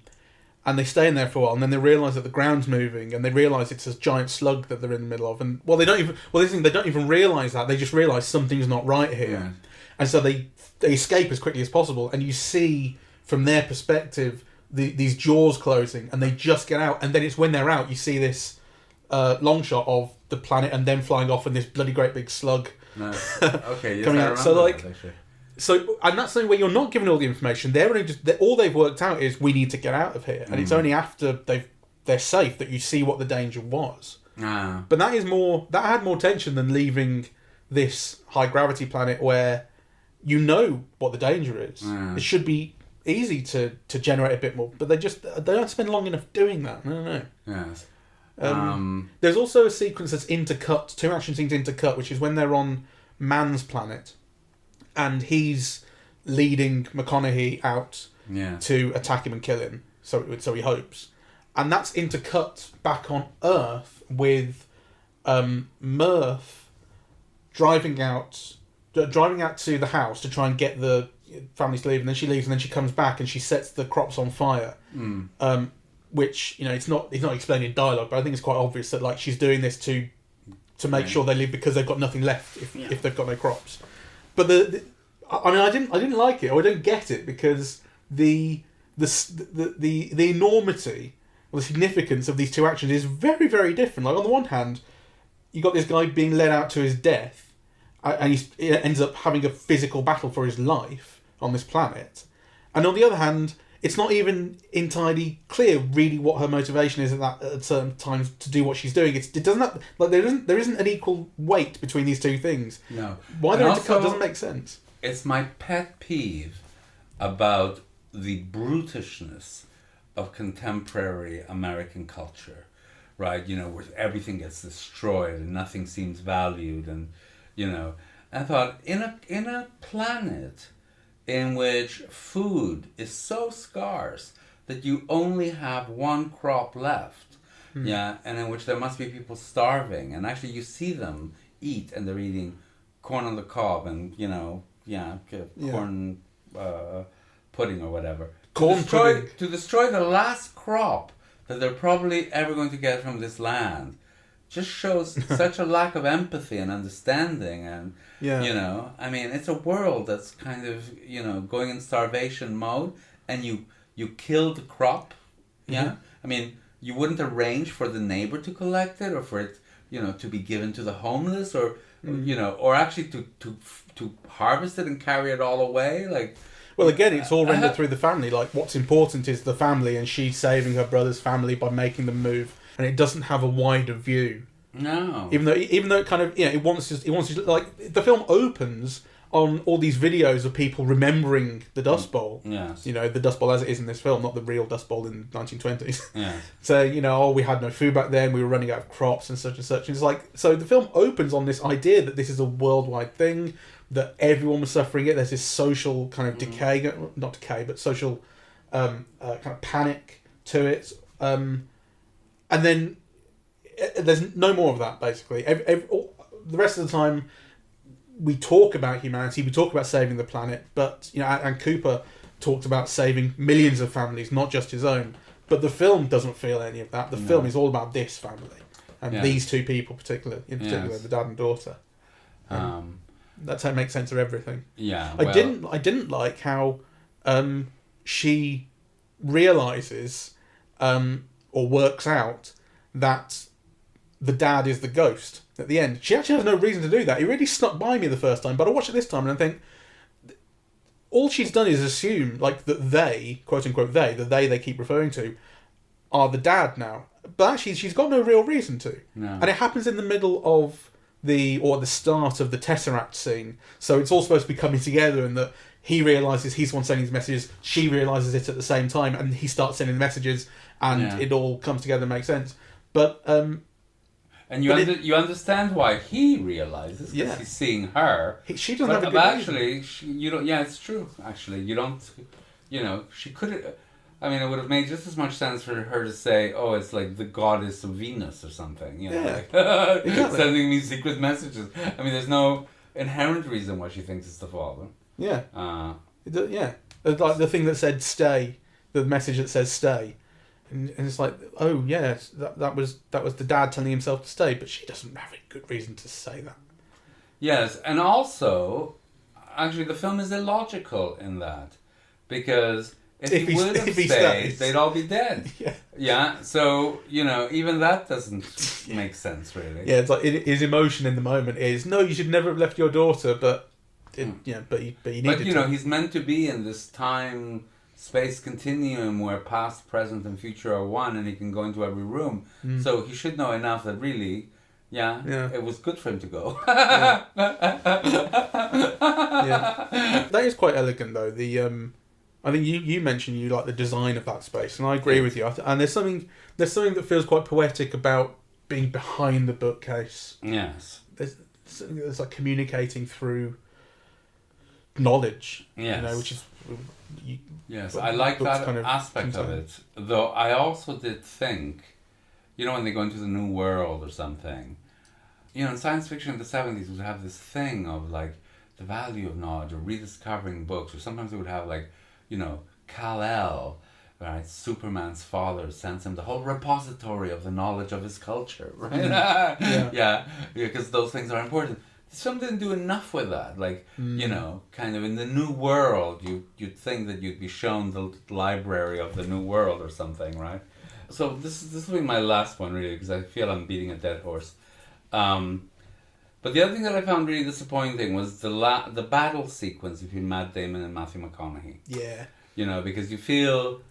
and they stay in there for a while, and then they realise that the ground's moving, and they realise it's a giant slug that they're in the middle of, and they don't even realise that. They just realise something's not right here, and so they escape as quickly as possible, and you see from their perspective these jaws closing, and they just get out, and then it's when they're out you see this long shot of the planet and them flying off and this bloody great big slug okay, coming out. So and that's something where you're not given all the information. All they've worked out is we need to get out of here, and it's only after they're safe that you see what the danger was. But that had more tension than leaving this high gravity planet where you know what the danger is. It should be easy to generate a bit more, but they don't spend long enough doing that. I don't know. Yes. There's also a sequence that's intercut, 2 action scenes intercut, which is when they're on Man's planet, and he's leading McConaughey out to attack him and kill him. So he hopes, and that's intercut back on Earth with Murph driving out to the house to try and get the families to leave, and then she leaves, and then she comes back and she sets the crops on fire. Which it's not explained in dialogue, but I think it's quite obvious that like she's doing this to make sure they leave because they've got nothing left if they've got no crops. But I didn't like it, or I don't get it, because the enormity or the significance of these 2 actions is very, very different. Like on the one hand, you got this guy being led out to his death, and he ends up having a physical battle for his life on this planet, and on the other hand, it's not even entirely clear really what her motivation is at certain times to do what she's doing. It doesn't have, like there isn't an equal weight between these 2 things. No, why they're intercut doesn't make sense. It's my pet peeve about the brutishness of contemporary American culture, right? Where everything gets destroyed and nothing seems valued, and I thought in a planet in which food is so scarce that you only have 1 crop left, and in which there must be people starving, and actually you see them eat, and they're eating corn on the cob and corn pudding or whatever. To destroy the last crop that they're probably ever going to get from this land just shows such a lack of empathy and understanding, and it's a world that's kind of going in starvation mode, and you kill the crop. You wouldn't arrange for the neighbor to collect it, or for it to be given to the homeless, or or actually to harvest it and carry it all away. Well, again, it's all rendered through the family. Like, what's important is the family, and she's saving her brother's family by making them move, and it doesn't have a wider view. No. Even though it kind of it wants to like the film opens on all these videos of people remembering the Dust Bowl. Yes. The Dust Bowl as it is in this film, not the real Dust Bowl in the 1920s. Yes. So, we had no food back then, we were running out of crops and such and such. And it's like, so the film opens on this idea that this is a worldwide thing, that everyone was suffering it. There's this social kind of decay, not decay, but social kind of panic to it. And then there's no more of that, basically. The rest of the time, we talk about humanity, we talk about saving the planet, but and Cooper talked about saving millions of families, not just his own. But the film doesn't feel any of that. The film is all about this family and these two people, in particular, the dad and daughter. That's how it makes sense of everything. Yeah, I didn't like how she realizes or works out that the dad is the ghost at the end. She actually has no reason to do that. It really snuck by me the first time, but I watched it this time and I think all she's done is assume that they, quote unquote they keep referring to, are the dad now. But actually she's got no real reason to. No. And it happens in the middle of the start of the Tesseract scene. So it's all supposed to be coming together, and that he realises he's the one sending these messages, she realises it at the same time, and he starts sending the messages, and it all comes together and makes sense. But and you understand why he realizes, because he's seeing her. She doesn't have a good reason. You don't. Yeah, it's true. Actually, you don't. She could. I mean, it would have made just as much sense for her to say, "Oh, it's like the goddess of Venus or something." Exactly. Sending me secret messages. I mean, there's no inherent reason why she thinks it's the father. Yeah. Like the thing that said "stay," the message that says "stay." And it's like, oh yeah, that was the dad telling himself to stay, but she doesn't have a good reason to say that. Yes, and also, actually, the film is illogical in that, because if he would have stayed, they'd all be dead. Yeah. So even that doesn't make sense, really. Yeah, it's like his emotion in the moment is, no, you should never have left your daughter, but but you needed to. He's meant to be in this time-space continuum where past, present, and future are one, and he can go into every room. So he should know enough that really, it was good for him to go. That is quite elegant, though. I think you mentioned you like the design of that space, and I agree with you. And there's something that feels quite poetic about being behind the bookcase. Yes. There's something that's like communicating through knowledge. Yes. Which is. Yes, I like that kind of aspect of it. Though I also did think, when they go into the new world or something, in science fiction in the 70s would have this thing of like the value of knowledge, or rediscovering books, or sometimes it would have like, Kal-El, right? Superman's father sends him the whole repository of the knowledge of his culture, right? Because those things are important. This film didn't do enough with that. Like, kind of in the new world, you'd think that you'd be shown the library of the new world or something, right? So this will be my last one, really, because I feel I'm beating a dead horse. But the other thing that I found really disappointing was the battle sequence between Matt Damon and Matthew McConaughey. Yeah. Because you feel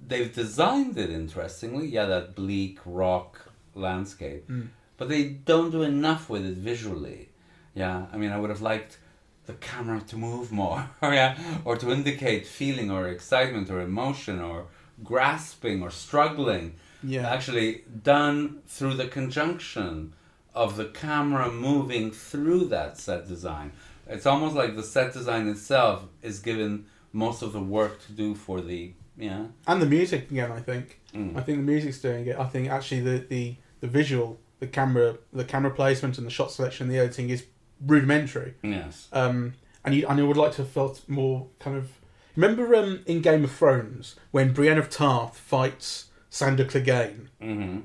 they've designed it interestingly. Yeah, that bleak rock landscape. But they don't do enough with it visually. Yeah, I mean, I would have liked the camera to move more, or to indicate feeling or excitement or emotion or grasping or struggling. Yeah. Actually done through the conjunction of the camera moving through that set design. It's almost like the set design itself is given most of the work to do for the and the music again. I think the music's doing it. I think actually the visual, the camera placement and the shot selection and the editing is rudimentary. Yes. And I would like to have felt more kind of. Remember in Game of Thrones when Brienne of Tarth fights Sandor Clegane,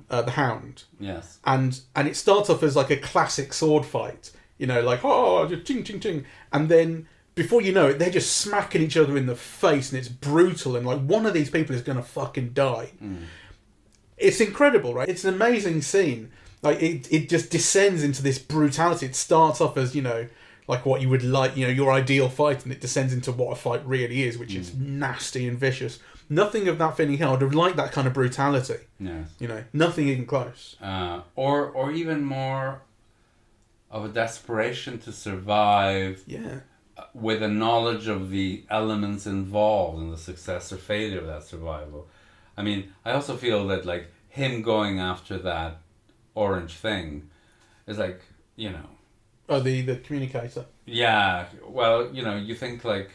the Hound. Yes. And it starts off as like a classic sword fight, like just ting ting ting, and then before you know it, they're just smacking each other in the face, and it's brutal, and like one of these people is gonna fucking die. It's incredible, right? It's an amazing scene. Like it just descends into this brutality. It starts off as like what you would like, your ideal fight, and it descends into what a fight really is, which is nasty and vicious. Nothing of that feeling here. I would have liked that kind of brutality. Yes. Nothing even close. Or even more of a desperation to survive. Yeah. With a knowledge of the elements involved in the success or failure of that survival. I mean, I also feel that like him going after that orange thing is like, Oh, the communicator. Yeah. Well, you think like,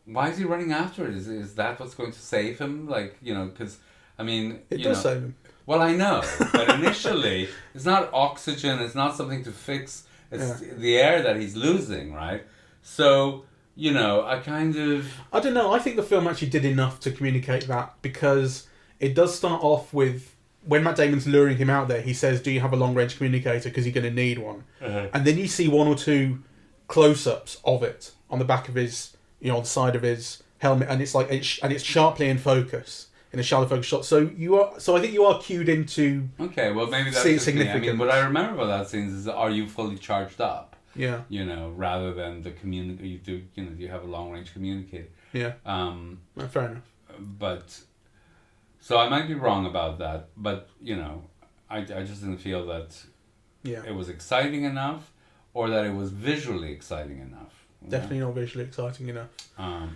why is he running after it? Is that what's going to save him? Like, because, I mean... It does save him. Well, I know. But initially, it's not oxygen. It's not something to fix. It's the air that he's losing, right? So, you know, I don't know. I think the film actually did enough to communicate that, because it does start off with, when Matt Damon's luring him out there, he says, "Do you have a long-range communicator? Because you're going to need one." And then you see one or two close-ups of it on the back of his, on the side of his helmet, and it's like it's sharply in focus, in a shallow focus shot. So I think you are cued into. Okay, well maybe that's just me. I mean, what I remember about that scene is, are you fully charged up? Yeah. You know, rather than the do you have a long-range communicator? Yeah. Fair enough. But. So I might be wrong about that, but, you know, I just didn't feel that it was exciting enough, or that it was visually exciting enough. Definitely not visually exciting enough.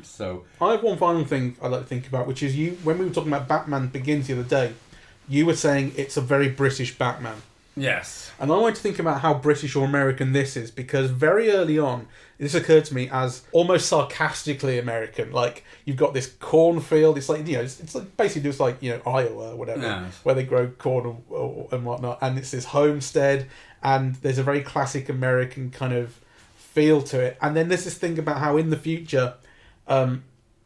So I have one final thing I'd like to think about, which is when we were talking about Batman Begins the other day, you were saying it's a very British Batman. Yes. And I want to think about how British or American this is, because very early on, this occurred to me as almost sarcastically American. Like, you've got this cornfield. It's like, it's like basically just like, Iowa or whatever, where they grow corn and whatnot. And it's this homestead, and there's a very classic American kind of feel to it. And then there's this thing about how in the future, no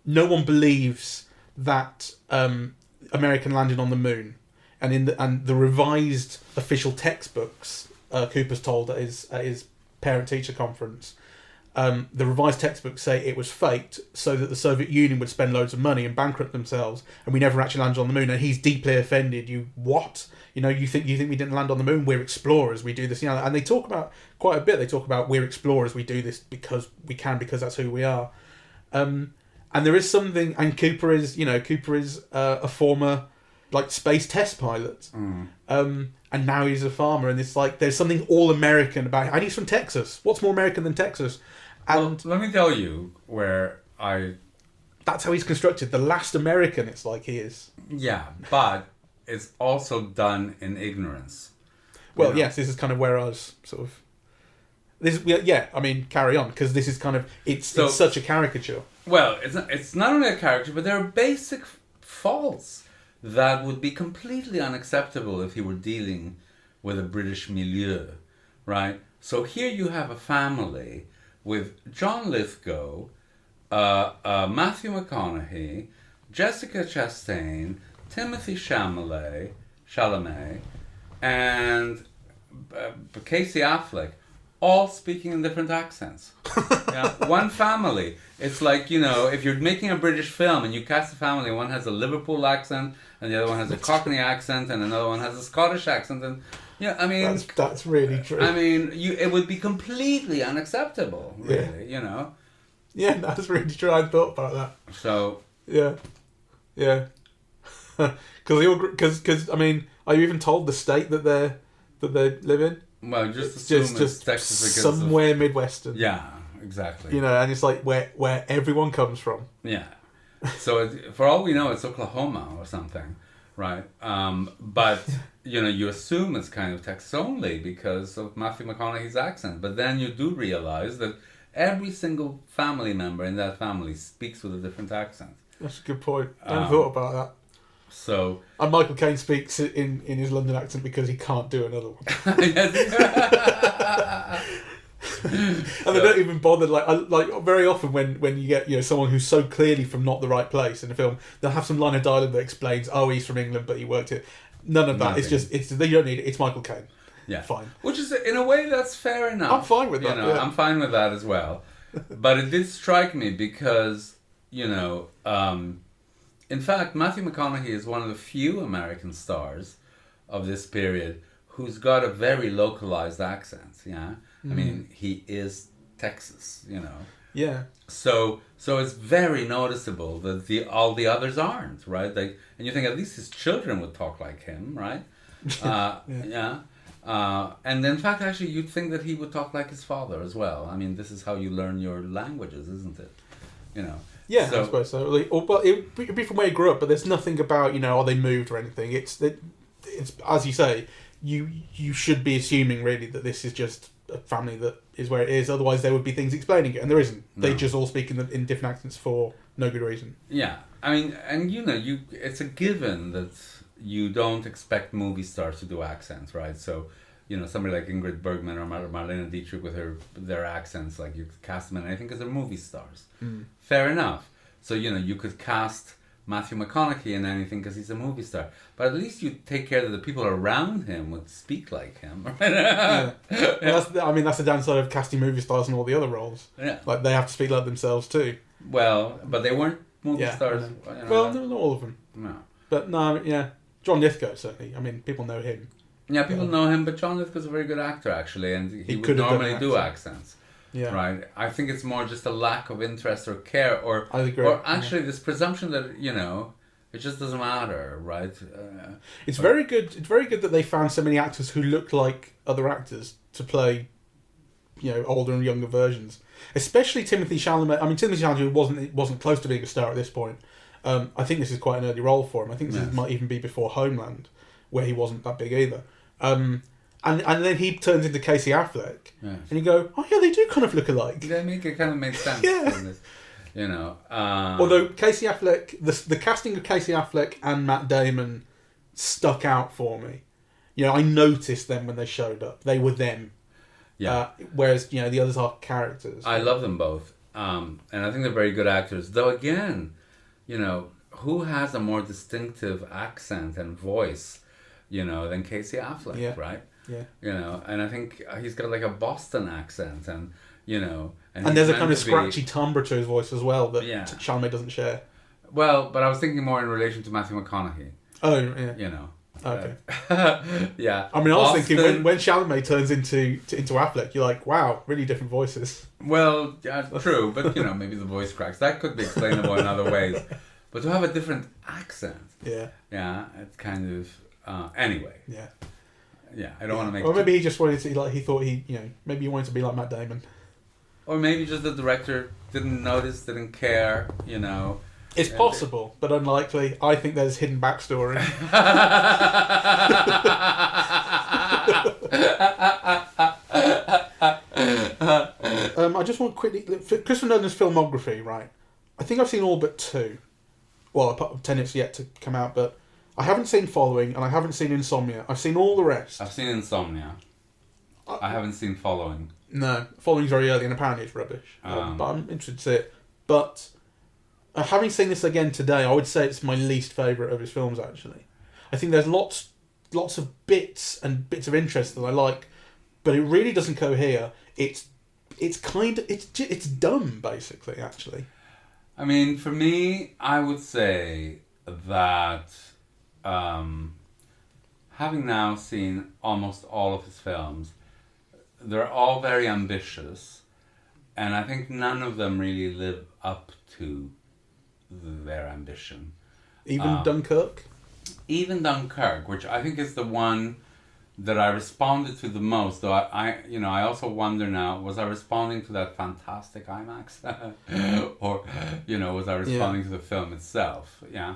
one believes that American landed on the moon. And the revised official textbooks, Cooper's told at his parent-teacher conference, the revised textbooks say it was faked so that the Soviet Union would spend loads of money and bankrupt themselves, and we never actually landed on the moon. And he's deeply offended. You think we didn't land on the moon? We're explorers. We do this, And they talk about quite a bit. They talk about we're explorers. We do this because we can, because that's who we are. And there is something. And Cooper is a former, like, space test pilot, and now he's a farmer, and it's like there's something all American about him. And he's from Texas. What's more American than Texas? And let me tell you that's how he's constructed. The last American, it's like he is. Yeah, but it's also done in ignorance. Well, yes, this is kind of where I was sort of. I mean, carry on, because this is kind of it's such a caricature. Well, it's not only a caricature, but there are basic faults that would be completely unacceptable if he were dealing with a British milieu, right? So here you have a family with John Lithgow, Matthew McConaughey, Jessica Chastain, Timothy Chalamet, and Casey Affleck, all speaking in different accents. One family. It's like, if you're making a British film and you cast a family, one has a Liverpool accent, and the other one has a Cockney accent, and another one has a Scottish accent, and that's really true. I mean, it would be completely unacceptable, really. Yeah, that's really true. I thought about that. So yeah. Because I mean, are you even told the state that they live in? Well, just assume it's Texas, somewhere Midwestern. Yeah, exactly. And it's like where everyone comes from. Yeah. So for all we know, it's Oklahoma or something, right? But you assume it's kind of Texas only because of Matthew McConaughey's accent. But then you do realize that every single family member in that family speaks with a different accent. That's a good point. I hadn't thought about that. So, and Michael Caine speaks in his London accent because he can't do another one. And they don't even bother. Like very often when you get someone who's so clearly from not the right place in a film, they'll have some line of dialogue that explains, oh, he's from England but he worked here. None of that. Nothing. It's they don't need it. It's Michael Caine. Yeah, fine. Which is, in a way, that's fair enough. I'm fine with that. I'm fine with that as well. But it did strike me because in fact, Matthew McConaughey is one of the few American stars of this period who's got a very localized accent. Yeah, I mean, he is Texas. Yeah. So it's very noticeable that all the others aren't, right? And you think at least his children would talk like him, right? Yeah. And in fact, actually, you'd think that he would talk like his father as well. I mean, this is how you learn your languages, isn't it? Yeah, I suppose so. But it'd be from where he grew up. But there's nothing about they moved or anything. It's as you say, you should be assuming really that this is just a family that is where it is. Otherwise, there would be things explaining it, and there isn't. No. They just all speak in different accents for no good reason. Yeah, I mean, and it's a given that you don't expect movie stars to do accents, right? So somebody like Ingrid Bergman or Marlene Dietrich with their accents, like you could cast them in anything because they're movie stars. Fair enough. So, you could cast Matthew McConaughey in anything because he's a movie star. But at least you take care that the people around him would speak like him. Yeah. Well, that's the downside of casting movie stars in all the other roles. Yeah. Like, they have to speak like themselves too. Well, but they weren't movie stars. Well, not all of them. No. But no, yeah. John Lithgow, certainly. I mean, people know him. Yeah, people know him, but John Lithgow's a very good actor, actually, and he would could have done normally an do accent. accents. Yeah. Right? I think it's more just a lack of interest or care, or I agree. or actually this presumption that, it just doesn't matter, right? It's very good. It's very good that they found so many actors who look like other actors to play, older and younger versions. Especially Timothée Chalamet. I mean, Timothée Chalamet wasn't close to being a star at this point. I think this is quite an early role for him. I think this might even be before Homeland, where he wasn't that big either. And then he turns into Casey Affleck, and you go, oh yeah, they do kind of look alike. They make it kind of make sense. Yeah. Although Casey Affleck, the casting of Casey Affleck and Matt Damon stuck out for me. I noticed them when they showed up. They were them. Yeah. Whereas the others are characters. I love them both, and I think they're very good actors. Though again, who has a more distinctive accent and voice, than Casey Affleck, right? Yeah. And I think he's got like a Boston accent, and and there's a kind of scratchy timbre to his voice as well that Chalamet doesn't share. Well, but I was thinking more in relation to Matthew McConaughey. Oh, yeah. Okay. Yeah. I mean, I was thinking when Chalamet turns into Affleck, you're like, wow, really different voices. Well, yeah, true, but maybe the voice cracks. That could be explainable in other ways. But to have a different accent. Yeah. Yeah, it's kind of anyway. Yeah. Yeah, I don't want to make. Or maybe he just wanted to he thought maybe he wanted to be like Matt Damon. Or maybe just the director didn't notice, didn't care, It's possible, but unlikely. I think there's hidden backstory. I just want to quickly... Christopher Nolan's filmography, right? I think I've seen all but 2. Well, apart from Tenet's yet to come out, but I haven't seen Following, and I haven't seen Insomnia. I've seen all the rest. I've seen Insomnia. I haven't seen Following. No, Following's very early, and apparently it's rubbish. But I'm interested to see it. But having seen this again today, I would say it's my least favourite of his films, actually. I think there's lots of bits of interest that I like, but it really doesn't cohere. It's dumb, basically, actually. I mean, for me, I would say that having now seen almost all of his films, they're all very ambitious, and I think none of them really live up to their ambition. Even Dunkirk? Even Dunkirk, which I think is the one that I responded to the most, though I also wonder now, was I responding to that fantastic IMAX? Or, was I responding to the film itself? Yeah.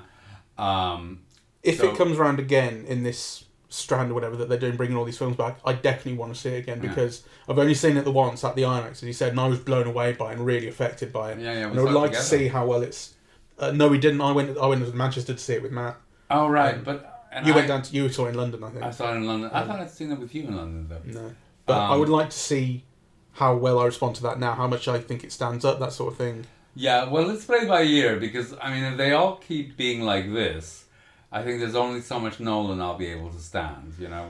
If it comes around again in this strand or whatever that they're doing, bringing all these films back, I definitely want to see it again, because I've only seen it the once at the IMAX, as you said, and I was blown away by it and really affected by it. And I would like to see how well it's... no, we didn't. I went to Manchester to see it with Matt. Oh, right, but... You saw it in London, I think. I saw it in London. I thought I'd seen it with you in London, though. No. But I would like to see how well I respond to that now, how much I think it stands up, that sort of thing. Yeah, well, let's play by ear, because, I mean, if they all keep being like this, I think there's only so much Nolan I'll be able to stand, Yeah.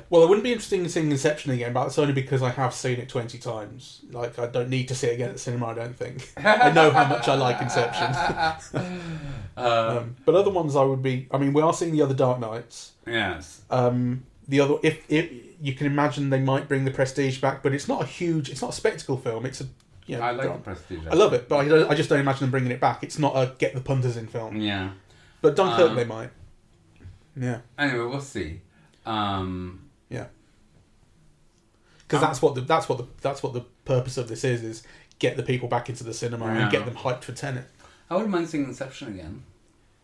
Well, I wouldn't be interested in seeing Inception again, but it's only because I have seen it 20 times. Like, I don't need to see it again at the cinema, I don't think. I know how much I like Inception. But other ones I would be... I mean, we are seeing the other Dark Knights. Yes. The other... If you can imagine they might bring The Prestige back, but it's not a spectacle film, it's a... I like The Prestige. I love it, but I just don't imagine them bringing it back. It's not a get the punters in film. Yeah. But Dunkirk they might. Yeah. Anyway, we'll see. Yeah. Because that's what the purpose of this is get the people back into the cinema and get them hyped for Tenet. I wouldn't mind seeing Inception again.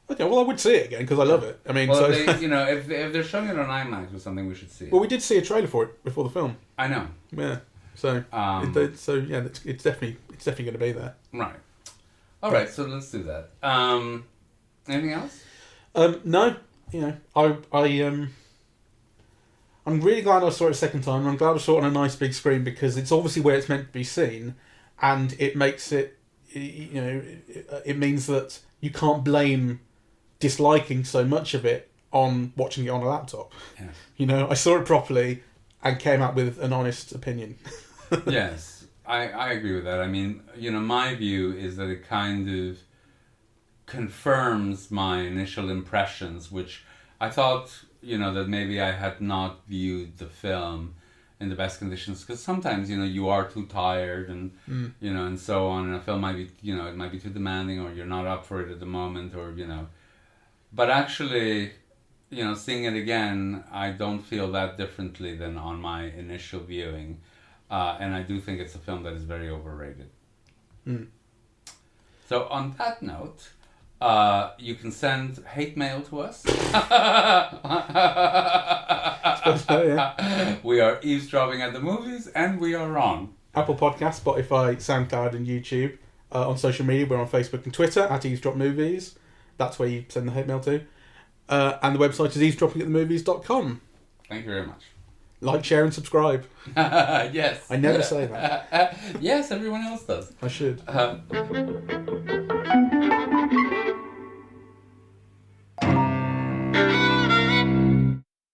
Okay, well, I would see it again because I love it. I mean, well, if they're showing it on IMAX or something, we should see it. Well, we did see a trailer for it before the film. I know. Yeah. So, it's definitely going to be there. Right. All right. So let's do that. Anything else? No. I'm really glad I saw it a second time, and I'm glad I saw it on a nice big screen, because it's obviously where it's meant to be seen, and it makes it, you know, it means that you can't blame disliking so much of it on watching it on a laptop. Yeah. You know, I saw it properly and came out with an honest opinion. Yes, I agree with that. I mean, you know, my view is that it kind of confirms my initial impressions, which I thought, you know, that maybe I had not viewed the film in the best conditions, because sometimes, you know, you are too tired and, you know, and so on, and a film might be, you know, it might be too demanding, or you're not up for it at the moment, or, you know. But actually, you know, seeing it again, I don't feel that differently than on my initial viewing. And I do think it's a film that is very overrated. So on that note, you can send hate mail to us. So, yeah. We are eavesdropping at the movies, and we are wrong. Apple Podcasts, Spotify, SoundCloud, and YouTube. On social media, we're on Facebook and Twitter at Eavesdrop Movies. That's where you send the hate mail to. And the website is eavesdroppingatthemovies.com. Thank you very much. Like, share, and subscribe. Yes. I never say that. Yes, everyone else does. I should.